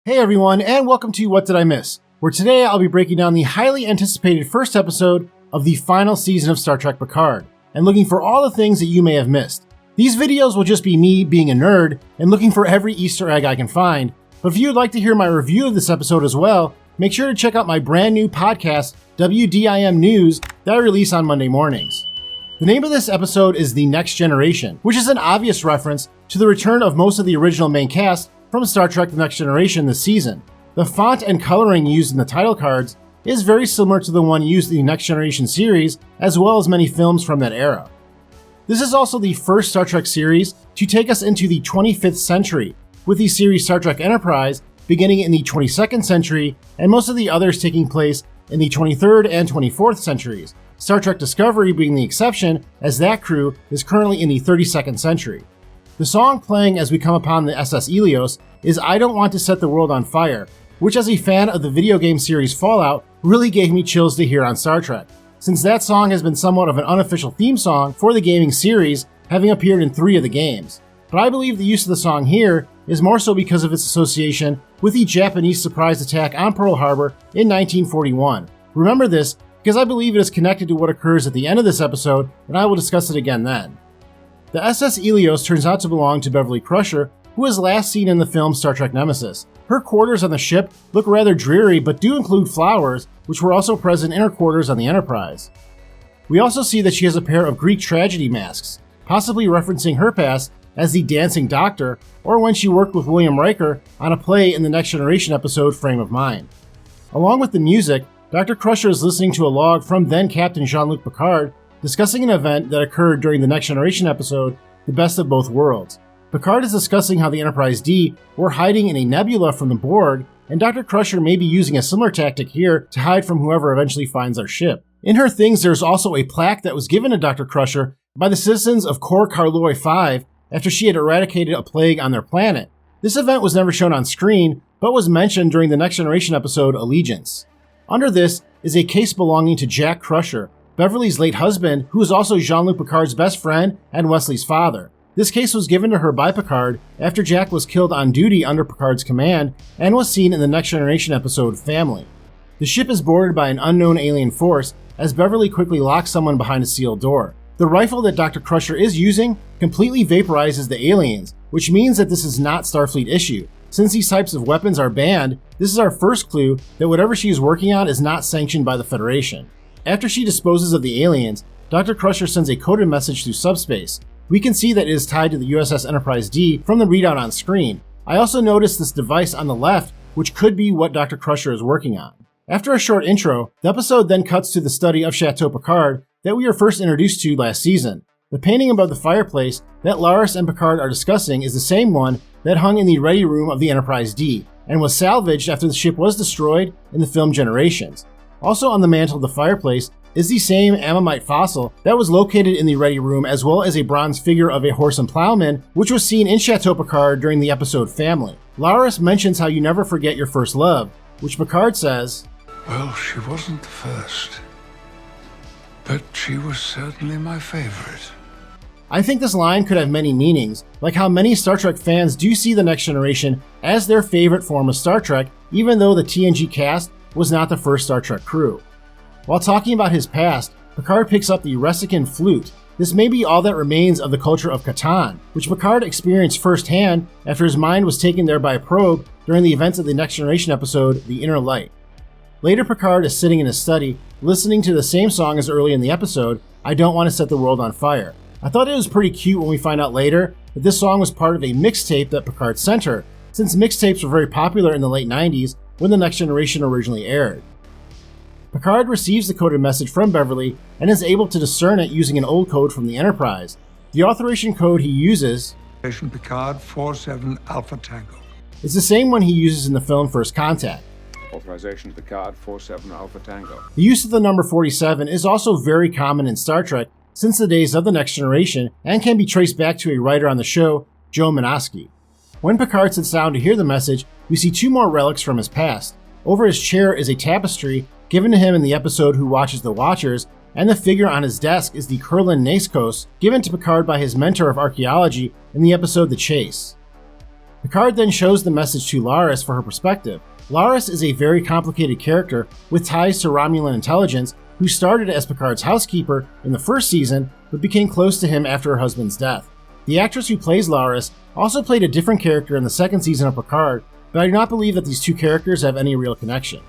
Hey everyone, and welcome to What Did I Miss? Where today I'll be breaking down the highly anticipated first episode of the final season of Star Trek Picard, and looking for all the things that you may have missed. These videos will just be me being a nerd and looking for every Easter egg I can find, but if you would like to hear my review of this episode as well, make sure to check out my brand new podcast, WDIM News, that I release on Monday mornings. The name of this episode is The Next Generation, which is an obvious reference to the return of most of the original main cast from Star Trek The Next Generation this season. The font and coloring used in the title cards is very similar to the one used in the Next Generation series, as well as many films from that era. This is also the first Star Trek series to take us into the 25th century, with the series Star Trek Enterprise beginning in the 22nd century and most of the others taking place in the 23rd and 24th centuries, Star Trek Discovery being the exception, as that crew is currently in the 32nd century. The song playing as we come upon the SS Helios is I Don't Want to Set the World on Fire, which as a fan of the video game series Fallout really gave me chills to hear on Star Trek, since that song has been somewhat of an unofficial theme song for the gaming series, having appeared in 3 of the games. But I believe the use of the song here is more so because of its association with the Japanese surprise attack on Pearl Harbor in 1941. Remember this because I believe it is connected to what occurs at the end of this episode, and I will discuss it again then. The SS Helios turns out to belong to Beverly Crusher, who was last seen in the film Star Trek Nemesis. Her quarters on the ship look rather dreary, but do include flowers, which were also present in her quarters on the Enterprise. We also see that she has a pair of Greek tragedy masks, possibly referencing her past as the Dancing Doctor, or when she worked with William Riker on a play in the Next Generation episode Frame of Mind. Along with the music, Dr. Crusher is listening to a log from then Captain Jean-Luc Picard, discussing an event that occurred during the Next Generation episode, The Best of Both Worlds. Picard is discussing how the Enterprise D were hiding in a nebula from the Borg, and Dr. Crusher may be using a similar tactic here to hide from whoever eventually finds our ship. In her things, there's also a plaque that was given to Dr. Crusher by the citizens of Cor Carloi 5 after she had eradicated a plague on their planet. This event was never shown on screen, but was mentioned during the Next Generation episode Allegiance. Under this is a case belonging to Jack Crusher, Beverly's late husband, who is also Jean-Luc Picard's best friend and Wesley's father. This case was given to her by Picard after Jack was killed on duty under Picard's command and was seen in the Next Generation episode Family. The ship is boarded by an unknown alien force as Beverly quickly locks someone behind a sealed door. The rifle that Dr. Crusher is using completely vaporizes the aliens, which means that this is not Starfleet issue. Since these types of weapons are banned, this is our first clue that whatever she is working on is not sanctioned by the Federation. After she disposes of the aliens, Dr. Crusher sends a coded message through subspace. We can see that it is tied to the USS Enterprise D from the readout on screen. I also noticed this device on the left, which could be what Dr. Crusher is working on. After a short intro, the episode then cuts to the study of Chateau Picard that we were first introduced to last season. The painting above the fireplace that Laris and Picard are discussing is the same one that hung in the ready room of the Enterprise D, and was salvaged after the ship was destroyed in the film Generations. Also on the mantle of the fireplace is the same Ammonite fossil that was located in the ready room, as well as a bronze figure of a horse and plowman, which was seen in Chateau Picard during the episode Family. Laris mentions how you never forget your first love, which Picard says, "Well, she wasn't the first, but she was certainly my favorite." I think this line could have many meanings, like how many Star Trek fans do see The Next Generation as their favorite form of Star Trek, even though the TNG cast was not the first Star Trek crew. While talking about his past, Picard picks up the Resican flute. This may be all that remains of the culture of Catan, which Picard experienced firsthand after his mind was taken there by a probe during the events of the Next Generation episode The Inner Light. Later, Picard is sitting in his study, listening to the same song as early in the episode, I Don't Want to Set the World on Fire. I thought it was pretty cute when we find out later that this song was part of a mixtape that Picard sent her, since mixtapes were very popular in the late 90s when The Next Generation originally aired. Picard receives the coded message from Beverly and is able to discern it using an old code from the Enterprise. The authorization code he uses, Picard 47 Alpha Tango, is the same one he uses in the film First Contact. Authorization Picard 47 Alpha Tango. The use of the number 47 is also very common in Star Trek since the days of The Next Generation and can be traced back to a writer on the show, Joe Menosky. When Picard sits down to hear the message, we see 2 more relics from his past. Over his chair is a tapestry given to him in the episode Who Watches the Watchers, and the figure on his desk is the Kurlan Naskos given to Picard by his mentor of archaeology in the episode The Chase. Picard then shows the message to Laris for her perspective. Laris is a very complicated character with ties to Romulan intelligence who started as Picard's housekeeper in the first season but became close to him after her husband's death. The actress who plays Laris also played a different character in the second season of Picard, but I do not believe that these two characters have any real connection.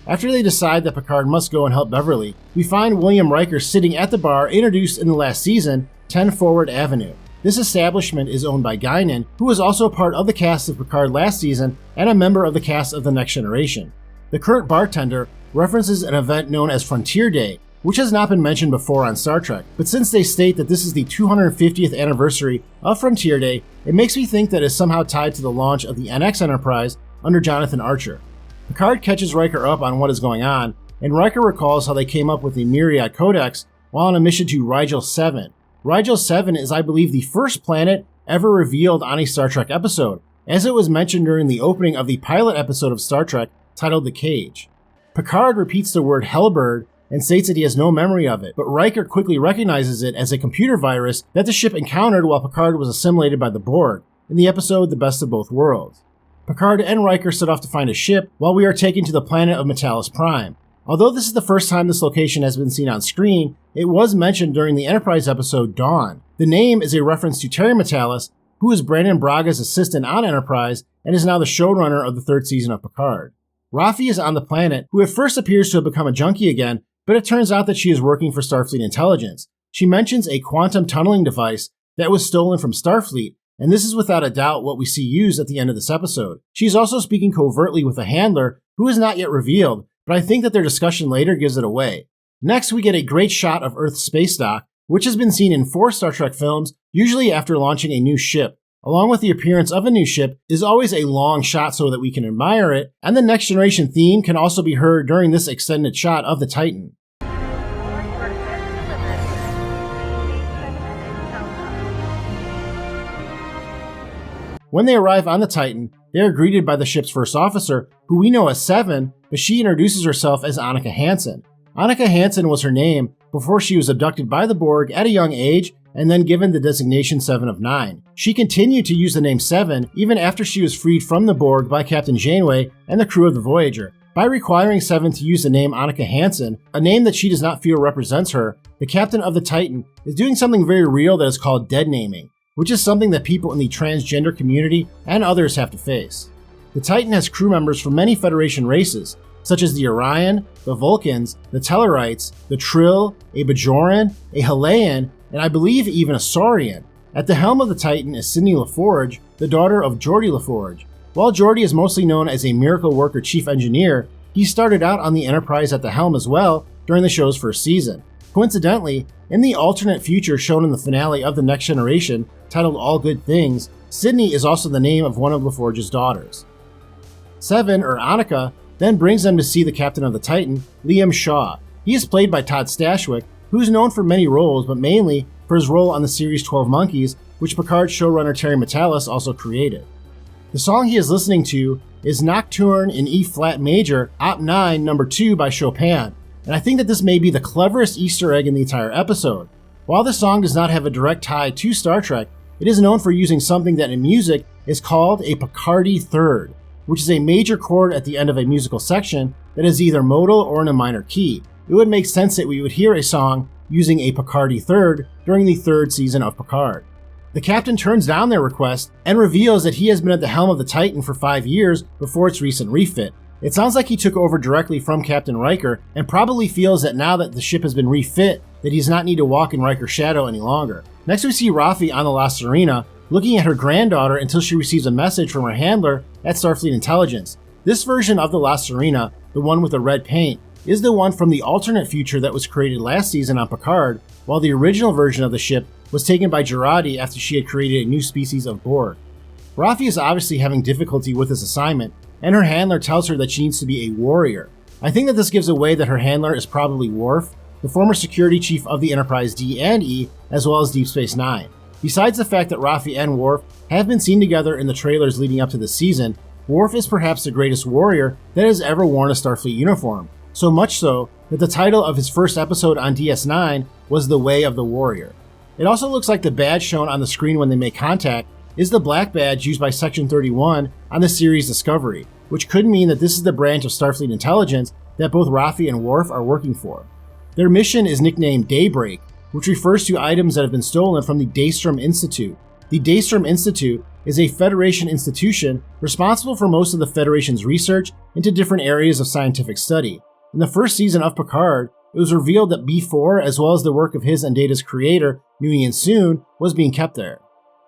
After they decide that Picard must go and help Beverly, we find William Riker sitting at the bar introduced in the last season, 10 Forward Avenue. This establishment is owned by Guinan, who was also a part of the cast of Picard last season and a member of the cast of The Next Generation. The current bartender references an event known as Frontier Day, which has not been mentioned before on Star Trek, but since they state that this is the 250th anniversary of Frontier Day, it makes me think that it is somehow tied to the launch of the NX Enterprise under Jonathan Archer. Picard catches Riker up on what is going on, and Riker recalls how they came up with the Myriad Codex while on a mission to Rigel 7. Rigel 7 is, I believe, the first planet ever revealed on a Star Trek episode, as it was mentioned during the opening of the pilot episode of Star Trek titled The Cage. Picard repeats the word Hellbird and states that he has no memory of it, but Riker quickly recognizes it as a computer virus that the ship encountered while Picard was assimilated by the Borg in the episode The Best of Both Worlds. Picard and Riker set off to find a ship while we are taken to the planet of Metalis Prime. Although this is the first time this location has been seen on screen, it was mentioned during the Enterprise episode Dawn. The name is a reference to Terry Metalis, who is Brandon Braga's assistant on Enterprise and is now the showrunner of the third season of Picard. Rafi is on the planet, who at first appears to have become a junkie again, but it turns out that she is working for Starfleet intelligence. She mentions a quantum tunneling device that was stolen from Starfleet, and this is without a doubt what we see used at the end of this episode. She's also speaking covertly with a handler who is not yet revealed, but I think that their discussion later gives it away. Next, we get a great shot of Earth's space dock, which has been seen in 4 Star Trek films, usually after launching a new ship. Along with the appearance of a new ship is always a long shot so that we can admire it, and the Next Generation theme can also be heard during this extended shot of the Titan. When they arrive on the Titan, they are greeted by the ship's first officer, who we know as Seven, but she introduces herself as Annika Hansen. Annika Hansen was her name before she was abducted by the Borg at a young age and then given the designation 7 of 9. She continued to use the name 7 even after she was freed from the Borg by Captain Janeway and the crew of the Voyager. By requiring 7 to use the name Annika Hansen, a name that she does not feel represents her, the captain of the Titan is doing something very real that is called dead naming, which is something that people in the transgender community and others have to face. The Titan has crew members from many Federation races, such as the Orion, the Vulcans, the Tellarites, the Trill, a Bajoran, a Halean, and I believe even a Saurian. At the helm of the Titan is Sydney LaForge, the daughter of Geordi LaForge. While Geordi is mostly known as a miracle worker chief engineer, he started out on the Enterprise at the helm as well during the show's first season. Coincidentally, in the alternate future shown in the finale of The Next Generation, titled All Good Things, Sydney is also the name of one of LaForge's daughters. 7, or Annika, then brings them to see the captain of the Titan, Liam Shaw. He is played by Todd Stashwick, who is known for many roles, but mainly for his role on the series 12 Monkeys, which Picard showrunner Terry Metalis also created. The song he is listening to is Nocturne in E-flat major, Op. 9, No. 2 by Chopin, and I think that this may be the cleverest Easter egg in the entire episode. While the song does not have a direct tie to Star Trek, it is known for using something that in music is called a Picardy third, which is a major chord at the end of a musical section that is either modal or in a minor key. It would make sense that we would hear a song using a Picardy third during the third season of Picard. The captain turns down their request and reveals that he has been at the helm of the Titan for 5 years before its recent refit. It sounds like he took over directly from Captain Riker and probably feels that now that the ship has been refit, that he does not need to walk in Riker's shadow any longer. Next we see Rafi on the La Serena, looking at her granddaughter until she receives a message from her handler at Starfleet Intelligence. This version of the La Serena, the one with the red paint, is the one from the alternate future that was created last season on Picard, while the original version of the ship was taken by Girardi after she had created a new species of Borg. Rafi is obviously having difficulty with this assignment, and her handler tells her that she needs to be a warrior. I think that this gives away that her handler is probably Worf, the former security chief of the Enterprise D and E, as well as Deep Space Nine. Besides the fact that Rafi and Worf have been seen together in the trailers leading up to this season, Worf is perhaps the greatest warrior that has ever worn a Starfleet uniform, so much so that the title of his first episode on DS9 was The Way of the Warrior. It also looks like the badge shown on the screen when they make contact is the black badge used by Section 31 on the series Discovery, which could mean that this is the branch of Starfleet intelligence that both Raffi and Worf are working for. Their mission is nicknamed Daybreak, which refers to items that have been stolen from the Daystrom Institute. The Daystrom Institute is a Federation institution responsible for most of the Federation's research into different areas of scientific study. In the first season of Picard, it was revealed that B4, as well as the work of his and Data's creator, Nguyen Soon, was being kept there.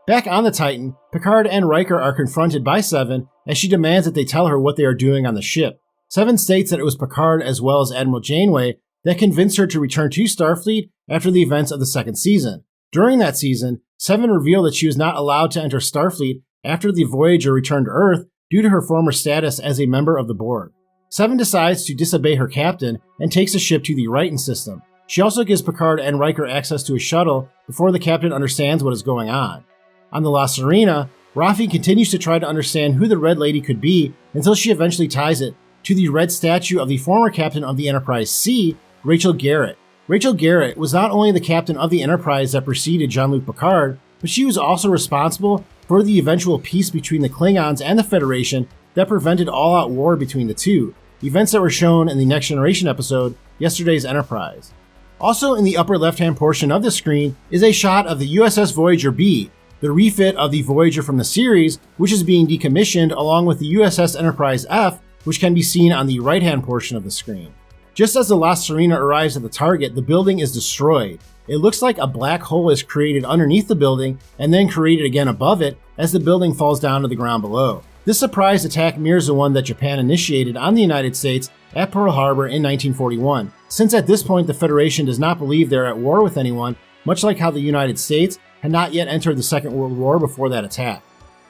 Back on the Titan, Picard and Riker are confronted by Seven as she demands that they tell her what they are doing on the ship. Seven states that it was Picard as well as Admiral Janeway that convinced her to return to Starfleet after the events of the second season. During that season, Seven revealed that she was not allowed to enter Starfleet after the Voyager returned to Earth due to her former status as a member of the Borg. Seven decides to disobey her captain and takes the ship to the Righton system. She also gives Picard and Riker access to a shuttle before the captain understands what is going on. On the La Sirena, Raffi continues to try to understand who the Red Lady could be until she eventually ties it to the red statue of the former captain of the Enterprise C, Rachel Garrett. Rachel Garrett was not only the captain of the Enterprise that preceded Jean-Luc Picard, but she was also responsible for the eventual peace between the Klingons and the Federation that prevented all-out war between the two, events that were shown in the Next Generation episode, Yesterday's Enterprise. Also in the upper left-hand portion of the screen is a shot of the USS Voyager B, the refit of the Voyager from the series, which is being decommissioned along with the USS Enterprise F, which can be seen on the right-hand portion of the screen. Just as the La Sirena arrives at the target, the building is destroyed. It looks like a black hole is created underneath the building and then created again above it as the building falls down to the ground below. This surprise attack mirrors the one that Japan initiated on the United States at Pearl Harbor in 1941, since at this point the Federation does not believe they're at war with anyone, much like how the United States had not yet entered the Second World War before that attack.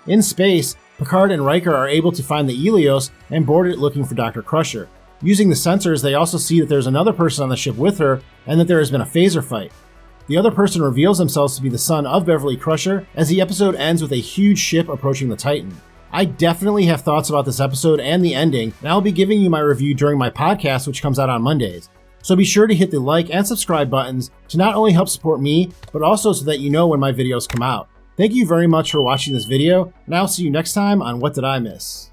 In space, Picard and Riker are able to find the Helios and board it looking for Dr. Crusher. Using the sensors, they also see that there's another person on the ship with her and that there has been a phaser fight. The other person reveals themselves to be the son of Beverly Crusher as the episode ends with a huge ship approaching the Titan. I definitely have thoughts about this episode and the ending, and I'll be giving you my review during my podcast, which comes out on Mondays. So be sure to hit the like and subscribe buttons to not only help support me, but also so that you know when my videos come out. Thank you very much for watching this video, and I'll see you next time on What Did I Miss?